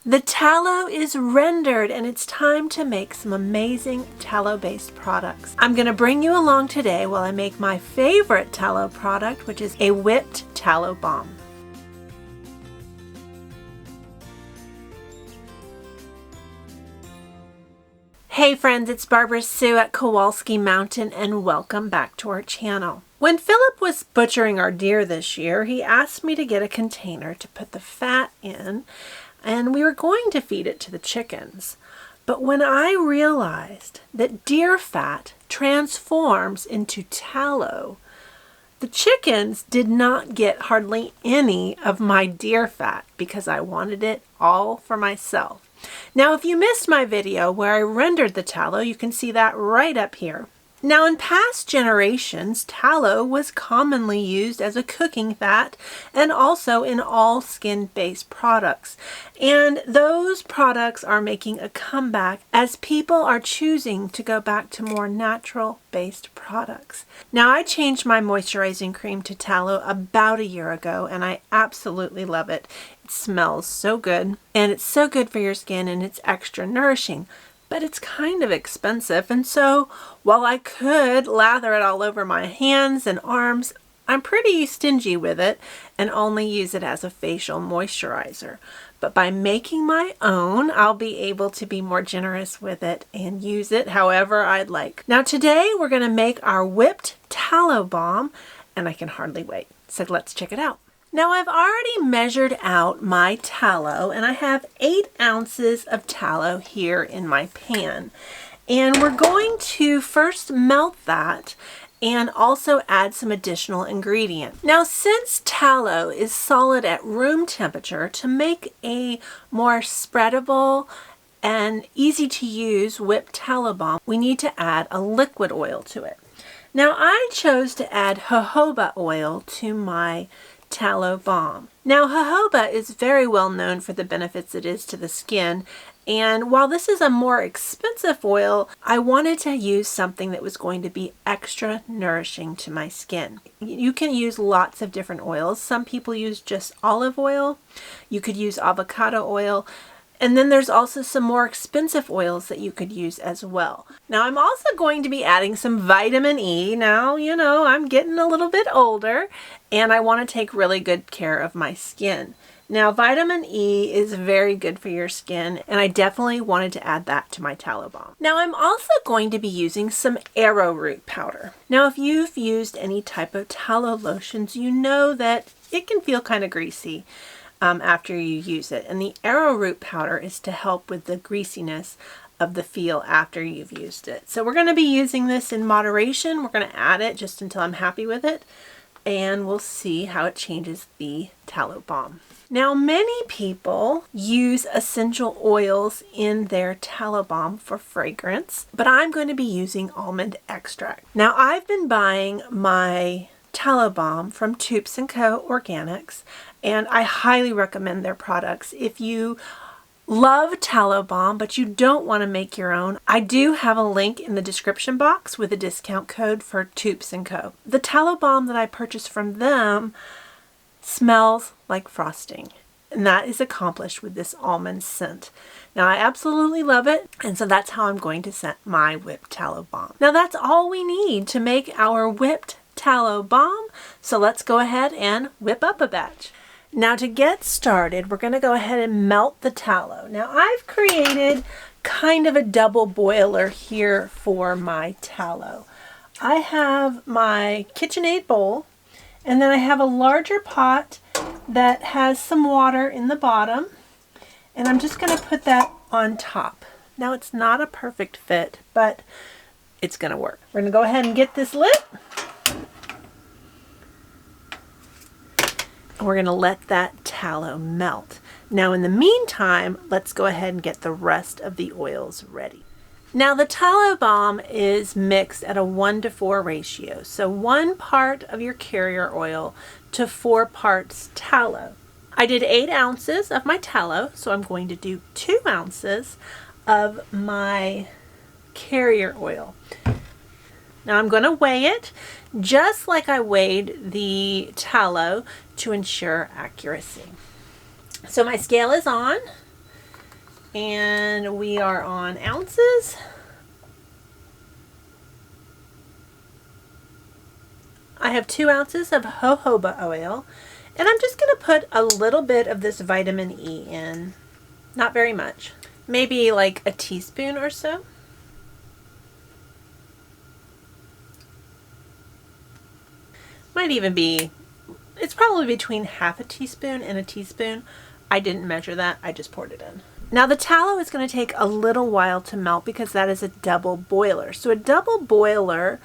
The tallow is rendered and it's time to make some amazing tallow-based products. I'm going to bring you along today while I make my favorite tallow product, which is a whipped tallow balm. Hey friends, it's Barbara-Sue at Kowalski Mountain and welcome back to our channel. When Philip was butchering our deer this year, he asked me to get a container to put the fat in, and we were going to feed it to the chickens. But when I realized that deer fat transforms into tallow, the chickens did not get hardly any of my deer fat because I wanted it all for myself. Now, if you missed my video where I rendered the tallow, you can see that right up here. Now, in past generations, tallow was commonly used as a cooking fat and also in all skin-based products. And those products are making a comeback as people are choosing to go back to more natural-based products. Now, I changed my moisturizing cream to tallow about a year ago, and I absolutely love it. It smells so good, and it's so good for your skin, and it's extra nourishing. But it's kind of expensive, and so while I could lather it all over my hands and arms, I'm pretty stingy with it and only use it as a facial moisturizer. But by making my own, I'll be able to be more generous with it and use it however I'd like. Now today we're going to make our whipped tallow balm, and I can hardly wait. So let's check it out. Now I've already measured out my tallow and I have 8 ounces of tallow here in my pan. And we're going to first melt that and also add some additional ingredient. Now since tallow is solid at room temperature, to make a more spreadable and easy to use whipped tallow balm, we need to add a liquid oil to it. Now I chose to add jojoba oil to my tallow balm. Now jojoba is very well known for the benefits it is to the skin, and while this is a more expensive oil, I wanted to use something that was going to be extra nourishing to my skin. You can use lots of different oils. Some people use just olive oil. You could use avocado oil. And then there's also some more expensive oils that you could use as well. Now I'm also going to be adding some vitamin E. Now, you know, I'm getting a little bit older and I want to take really good care of my skin. Now vitamin E is very good for your skin, and I definitely wanted to add that to my tallow balm. Now I'm also going to be using some arrowroot powder. Now if you've used any type of tallow lotions, you know that it can feel kind of greasy after you use it, and the arrowroot powder is to help with the greasiness of the feel after you've used it. So we're going to be using this in moderation. We're going to add it just until I'm happy with it, and we'll see how it changes the tallow balm. Now many people use essential oils in their tallow balm for fragrance, but I'm going to be using almond extract. Now I've been buying my tallow balm from Toups & Co. Organics, and I highly recommend their products. If you love tallow balm but you don't want to make your own, I do have a link in the description box with a discount code for Toups & Co. The tallow balm that I purchased from them smells like frosting, and that is accomplished with this almond scent. Now I absolutely love it, and so that's how I'm going to scent my whipped tallow balm. Now that's all we need to make our whipped tallow balm, so let's go ahead and whip up a batch. Now to get started, we're going to go ahead and melt the tallow. Now I've created kind of a double boiler here for my tallow. I have my KitchenAid bowl, and then I have a larger pot that has some water in the bottom, and I'm just going to put that on top. Now it's not a perfect fit, but it's going to work. We're going to go ahead and get this lit. We're going to let that tallow melt. Now in the meantime, let's go ahead and get the rest of the oils ready. Now the tallow balm is mixed at a 1:4 ratio. So 1 part of your carrier oil to 4 parts tallow. I did 8 ounces of my tallow, so I'm going to do 2 ounces of my carrier oil. Now I'm going to weigh it just like I weighed the tallow to ensure accuracy. So my scale is on, And we are on ounces. I have 2 ounces of jojoba oil, and I'm just going to put a little bit of this vitamin E in. Not very much. Maybe like a teaspoon or so. Might even be, it's probably between half a teaspoon and a teaspoon. I didn't measure that, I just poured it in. Now the tallow is going to take a little while to melt because that is a double boiler. So a double boiler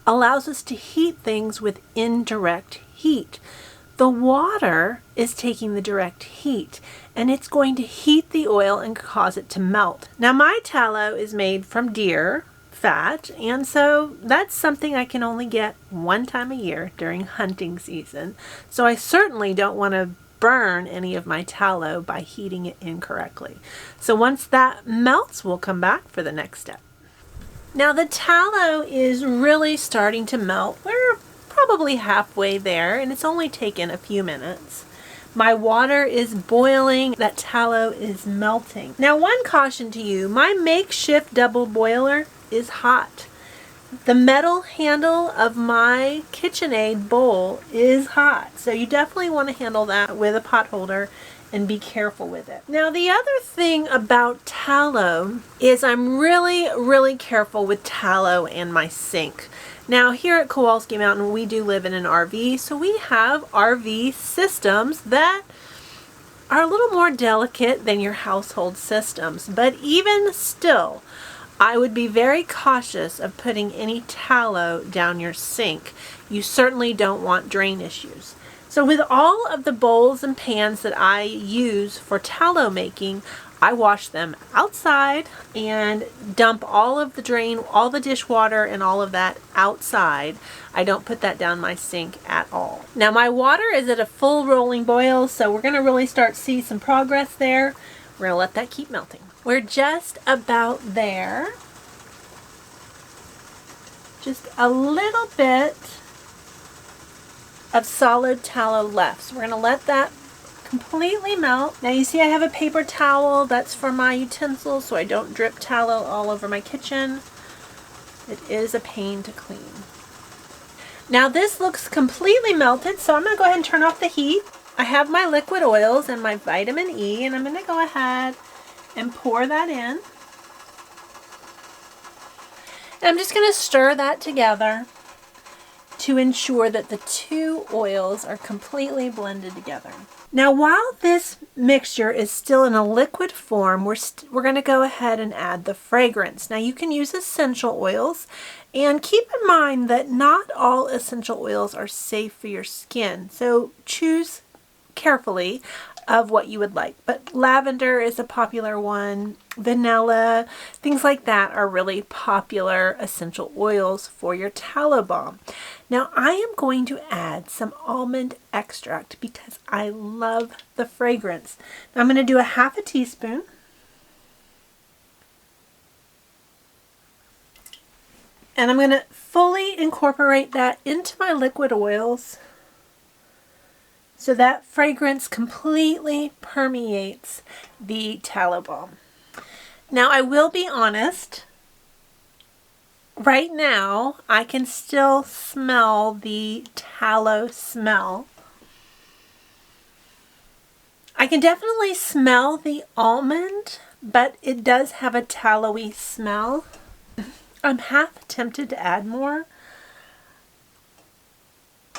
allows us to heat things with indirect heat. The water is taking the direct heat, and it's going to heat the oil and cause it to melt. Now my tallow is made from deer fat, and so that's something I can only get one time a year during hunting season. So I certainly don't want to burn any of my tallow by heating it incorrectly. So once that melts, we'll come back for the next step. Now the tallow is really starting to melt. We're probably halfway there, and it's only taken a few minutes. My water is boiling, that tallow is melting. Now one caution to you, my makeshift double boiler is hot. The metal handle of my KitchenAid bowl is hot, so you definitely want to handle that with a pot holder and be careful with it. Now the other thing about tallow is I'm really careful with tallow and my sink. Now here at Kowalski Mountain we do live in an RV, so we have RV systems that are a little more delicate than your household systems, but even still I would be very cautious of putting any tallow down your sink. You certainly don't want drain issues. So with all of the bowls and pans that I use for tallow making, I wash them outside and dump all of the drain, all the dishwater and all of that outside. I don't put that down my sink at all. Now my water is at a full rolling boil, so we're going to really start to see some progress there. We're going to let that keep melting. We're just about there. Just a little bit of solid tallow left. So we're going to let that completely melt. Now you see I have a paper towel. That's for my utensils so I don't drip tallow all over my kitchen. It is a pain to clean. Now this looks completely melted, so I'm going to go ahead and turn off the heat. I have my liquid oils and my vitamin E, and I'm going to go ahead and pour that in. And I'm just going to stir that together to ensure that the two oils are completely blended together. Now while this mixture is still in a liquid form, we're going to go ahead and add the fragrance. Now you can use essential oils, and keep in mind that not all essential oils are safe for your skin, so choose carefully of what you would like. But lavender is a popular one, vanilla, things like that are really popular essential oils for your tallow balm. Now I am going to add some almond extract because I love the fragrance. Now I'm going to do a half a teaspoon. And I'm going to fully incorporate that into my liquid oils so that fragrance completely permeates the tallow balm. Now I will be honest, right now I can still smell the tallow smell. I can definitely smell the almond, but it does have a tallowy smell. I'm half tempted to add more,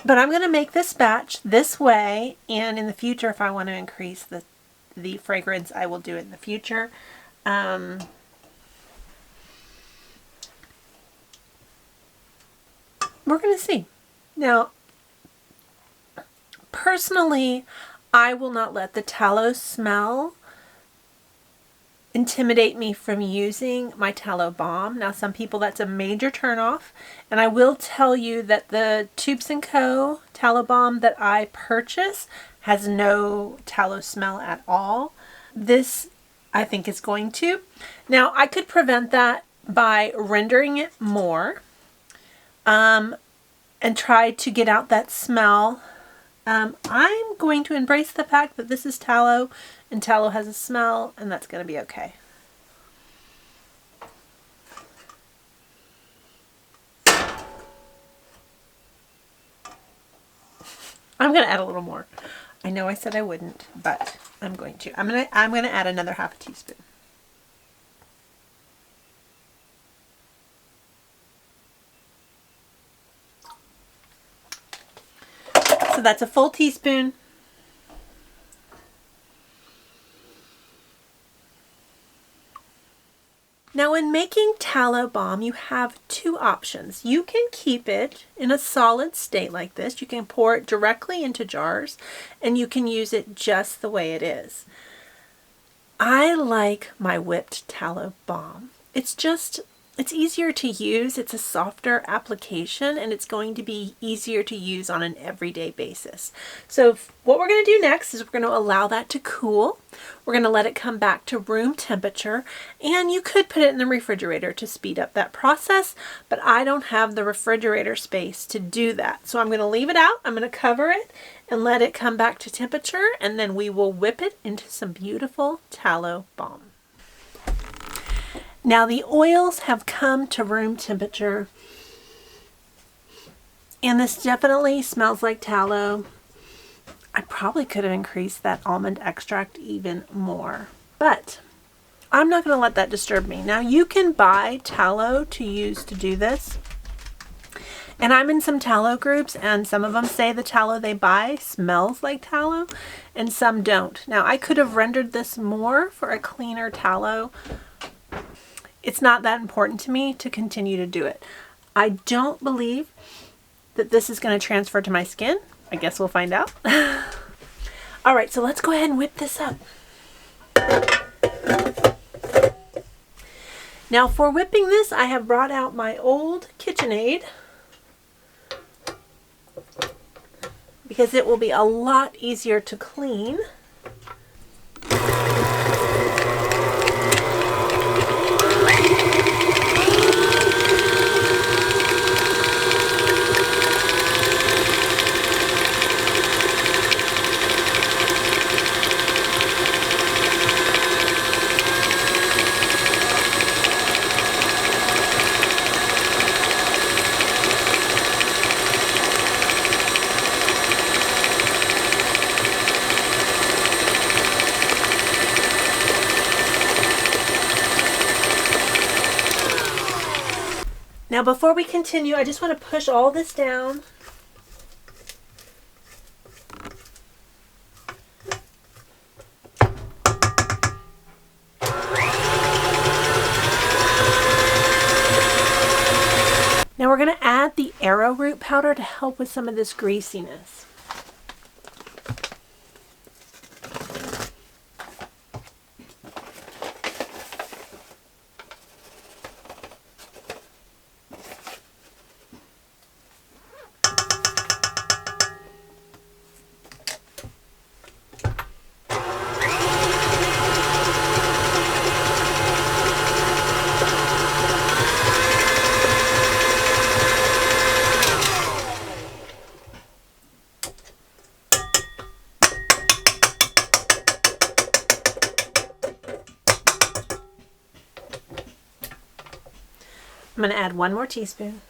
but I'm going to make this batch this way, and in the future if I want to increase the fragrance I will do it in the future. We're going to see. Now personally I will not let the tallow smell intimidate me from using my tallow balm. Now some people that's a major turnoff, and I will tell you that the Tubes & Co. tallow balm that I purchase has no tallow smell at all. This I think is going to. Now I could prevent that by rendering it more and try to get out that smell. I'm going to embrace the fact that this is tallow and tallow has a smell, and that's going to be okay. I'm going to add a little more. I know I said I wouldn't, but I'm going to. I'm going to add another half a teaspoon. So that's a full teaspoon. Now when making tallow balm, you have two options. You can keep it in a solid state like this. You can pour it directly into jars and you can use it just the way it is. I like my whipped tallow balm. It's easier to use, it's a softer application, and it's going to be easier to use on an everyday basis. So what we're going to do next is we're going to allow that to cool. We're going to let it come back to room temperature, and you could put it in the refrigerator to speed up that process, but I don't have the refrigerator space to do that. So I'm going to leave it out, I'm going to cover it, and let it come back to temperature, and then we will whip it into some beautiful tallow balm. Now the oils have come to room temperature, and this definitely smells like tallow. I probably could have increased that almond extract even more, but I'm not going to let that disturb me. Now you can buy tallow to use to do this, and I'm in some tallow groups, and some of them say the tallow they buy smells like tallow and some don't. Now I could have rendered this more for a cleaner tallow. It's not that important to me to continue to do it. I don't believe that this is going to transfer to my skin. I guess we'll find out. All right, so let's go ahead and whip this up. Now for whipping this, I have brought out my old KitchenAid because it will be a lot easier to clean. Now before we continue, I just want to push all this down. Now we're going to add the arrowroot powder to help with some of this greasiness. I'm going to add 1 more teaspoon.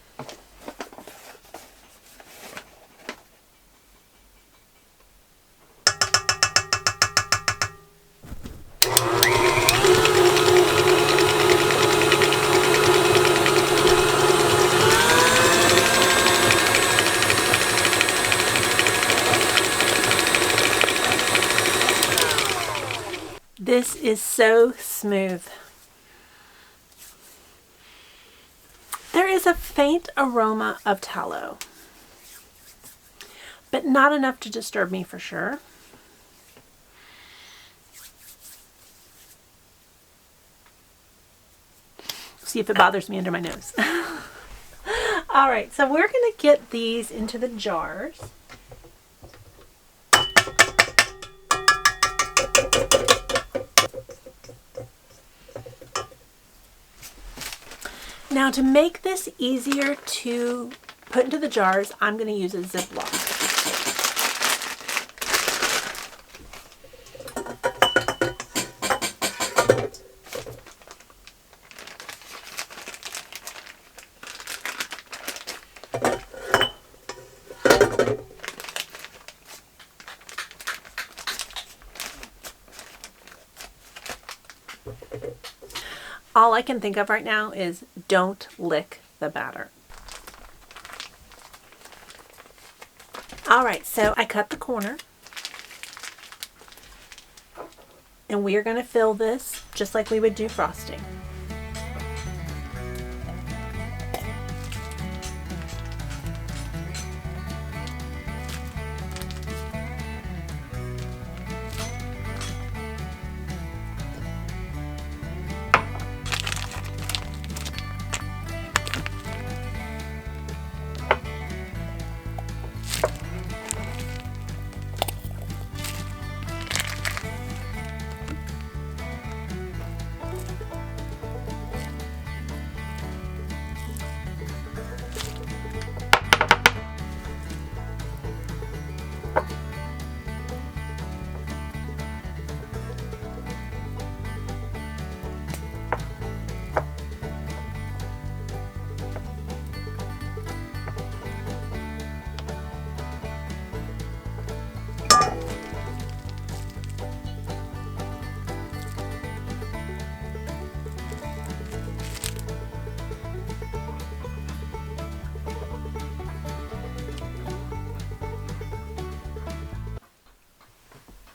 This is so smooth. There is a faint aroma of tallow, but not enough to disturb me for sure. See if it bothers me under my nose. All right, so we're going to get these into the jars. Now to make this easier to put into the jars, I'm going to use a Ziploc. All I can think of right now is don't lick the batter. All right, so I cut the corner. And we are going to fill this just like we would do frosting.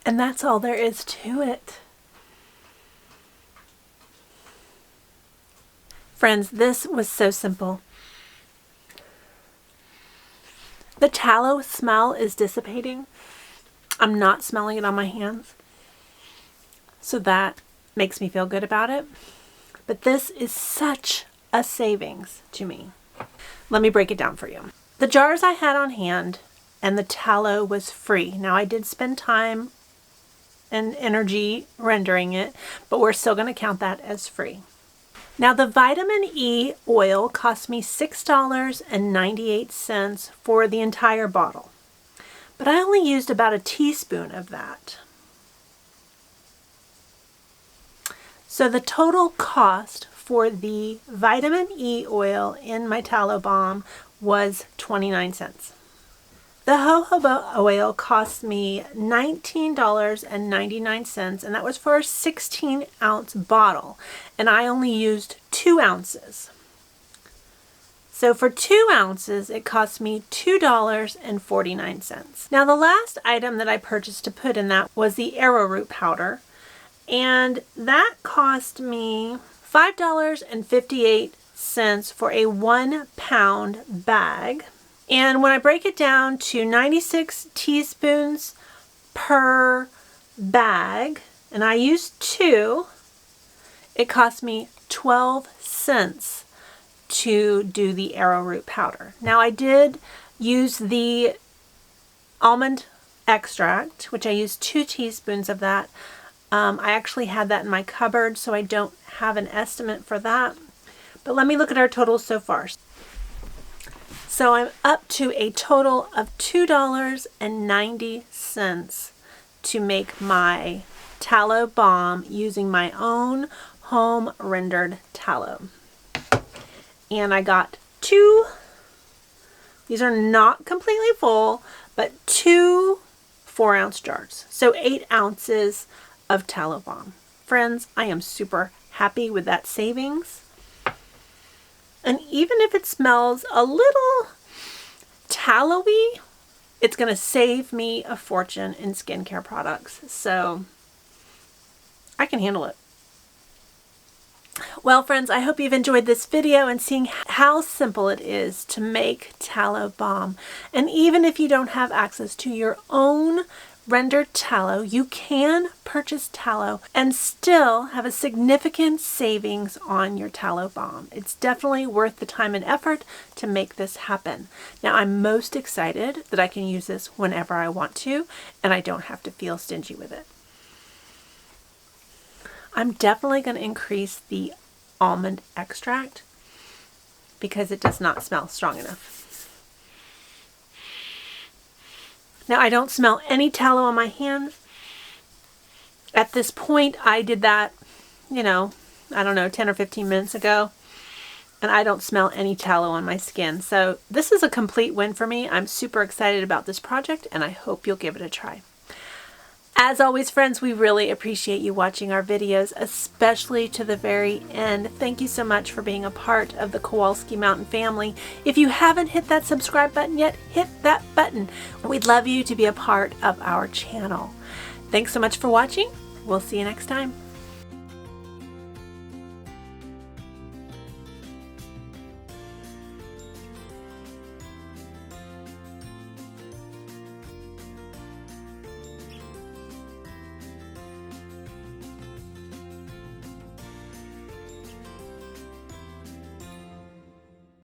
And that's all there is to it. Friends, this was so simple. The tallow smell is dissipating. I'm not smelling it on my hands. So that makes me feel good about it. But this is such a savings to me. Let me break it down for you. The jars I had on hand and the tallow was free. Now I did spend time and energy rendering it, but we're still going to count that as free. Now the vitamin E oil cost me $6.98 for the entire bottle, but I only used about a teaspoon of that. So the total cost for the vitamin E oil in my tallow balm was 29 cents. The jojoba oil cost me $19.99, and that was for a 16-ounce bottle, and I only used 2 ounces. So for 2 ounces, it cost me $2.49. Now the last item that I purchased to put in that was the arrowroot powder, and that cost me $5.58 for a 1-pound bag. And when I break it down to 96 teaspoons per bag, and I used 2, it cost me 12 cents to do the arrowroot powder. Now I did use the almond extract, which I used 2 teaspoons of that. I actually had that in my cupboard, so I don't have an estimate for that. But let me look at our totals so far. So I'm up to a total of $2.90 to make my tallow balm using my own home rendered tallow. And I got 2, these are not completely full, but 2 4-ounce jars. So 8 ounces of tallow balm. Friends, I am super happy with that savings. And even if it smells a little tallowy, it's going to save me a fortune in skincare products. So I can handle it. Well, friends, I hope you've enjoyed this video and seeing how simple it is to make tallow balm. And even if you don't have access to your own rendered tallow, you can purchase tallow and still have a significant savings on your tallow balm. It's definitely worth the time and effort to make this happen. Now I'm most excited that I can use this whenever I want to, and I don't have to feel stingy with it. I'm definitely going to increase the almond extract because it does not smell strong enough. Now I don't smell any tallow on my hands. At this point, I did that, I don't know, 10 or 15 minutes ago, and I don't smell any tallow on my skin. So this is a complete win for me. I'm super excited about this project, and I hope you'll give it a try. As always, friends, we really appreciate you watching our videos, especially to the very end. Thank you so much for being a part of the Kowalski Mountain family. If you haven't hit that subscribe button yet, hit that button. We'd love you to be a part of our channel. Thanks so much for watching. We'll see you next time.